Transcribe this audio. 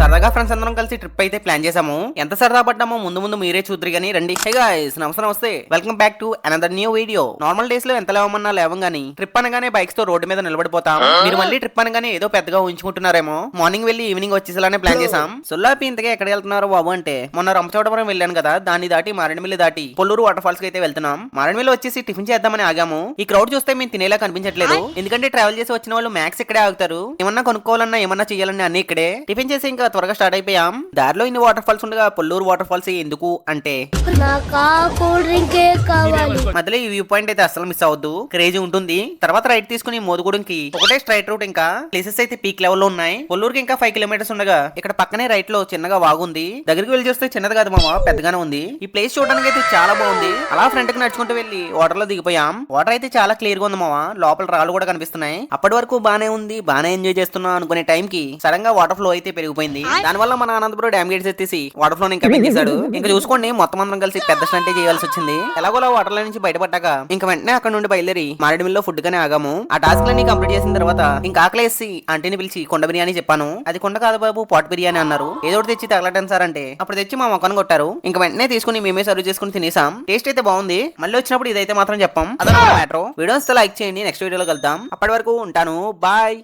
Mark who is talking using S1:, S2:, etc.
S1: సరదాగా ఫ్రెండ్స్ అందరం కలిసి ట్రిప్ అయితే ప్లాన్ చేసాము. ఎంత సరదా పడ్డామో ముందు ముందు మీరే చూద్దరు గానీ రండి. హే గైస్, నమస్తే. Welcome back to another new video. Normal days లో ఎంత లేవమన్నా లేవం గానీ ట్రిప్ అనగానే బైక్స్ తో రోడ్డు మీద నిలబడిపోతాం. మీరు మళ్ళీ ట్రిప్ అనగానే ఏదో పెద్దగా ఊహించుకుంటున్నారేమో. మార్నింగ్ వెళ్ళి ఈవినింగ్ వచ్చేసేలానే ప్లాన్ చేసాం. సొల్లాపి ఇంతగా ఎక్కడ వెళ్తున్నారు బాబు అంటే, మొన్న రంపచోడవరం వెళ్ళాను కదా, దాన్ని దాటి మారేడుమిల్లి దాటి పొల్లూరు వాటర్ ఫాల్స్ కి అయితే వెళ్తున్నాం. మారేడుమిల్లి వచ్చేసి టిఫిన్ చేద్దామని ఆగాము. ఈ క్రౌడ్ చూస్తే మేము తినేలా కనిపించట్లేదు. ఎందుకంటే ట్రావెల్ చేసి వచ్చిన వాళ్ళు మ్యాక్స్ ఇక్కడే ఆగుతారు. ఏమన్నా కొనుక్కోవాలన్నా ఏమన్నా చేయాలన్నా అన్ని ఇక్కడే. టిఫిన్ చేసి ఇంకా త్వరగా స్టార్ట్ అయిపోయాం. దారిలో ఇన్ని వాటర్ ఫాల్స్ ఉండగా పొల్లూరు వాటర్ ఫాల్స్ ఎందుకు అంటే మధ్యలో ఈ వ్యూ పాయింట్ అయితే అసలు మిస్ అవద్దు. క్రేజీ ఉంటుంది. తర్వాత రైట్ తీసుకుని మోదుగూడెంకి ఒకటే స్ట్రైట్ రూట్. ఇంకా ప్లేసెస్ అయితే పీక్ లెవెల్ లో ఉన్నాయి. పొల్లూరుకి ఇంకా 5 కిలోమీటర్స్ ఉండగా ఇక్కడ పక్కనే రైట్ లో చిన్నగా వాగుంది. దగ్గరికి వెళ్ళి చూస్తే చిన్నది కాదు మామ, పెద్దగానే ఉంది. ఈ ప్లేస్ చూడడానికి అయితే చాలా బాగుంది. అలా ఫ్రంట్ కి నడుచుకుంటూ వెళ్ళి వాటర్ లో దిగిపోయాం. వాటర్ అయితే చాలా క్లియర్ గా ఉంది మామ. లోపల రాళ్ళు కూడా కనిపిస్తున్నాయి. అప్పటి వరకు బానే ఉంది, బానే ఎంజాయ్ చేస్తున్నా అనుకునే టైం కి సడన్ గా వాటర్ ఫ్లో అయితే పెరిగిపోయింది. దానివల్ల మన అనంతపురం డ్యామ్ గేట్స్ ఎత్తేసి వాటర్ ఫ్లో ఇంకా పెంచేశాడు. ఇంకా చూసుకోండి, మొత్తం అందరం కలిసి పెద్ద స్టంటే చేయాల్సి వచ్చింది. ఎలాగోలా వాటర్ లో నుంచి బయటపడ్డాక ఇంకా వెంటనే అక్కడ నుండి బయలుదేరి మారేడుమిల్లో ఫుడ్ గానే ఆగాము. ఆ టాస్క్ లన్నీ కంప్లీట్ చేసిన తర్వాత ఇంకా ఆకలేసి ఆంటీని పిలిచి కొండ బిర్యానీ చెప్పాను. అది కొండ కాదు బాబు, పాట్ బిర్యానీ అన్నారు. ఏదో ఒకటి తెచ్చి తగలటం సార్ అంటే అప్పుడు తెచ్చి మా మొక్కను కొట్టారు. ఇంకా వెంటనే తీసుకుని మేమే సర్వ్ చేసుకుని తినేసాం. టేస్ట్ అయితే బాగుంది. మళ్ళీ వచ్చినప్పుడు ఇదైతే మాత్రం చెప్పాం. అదనమాట మ్యాటర్. వీడియోస్ లైక్ చేయండి. నెక్స్ట్ వీడియోలో కలుద్దాం. అప్పటి వరకు ఉంటాను. బాయ్.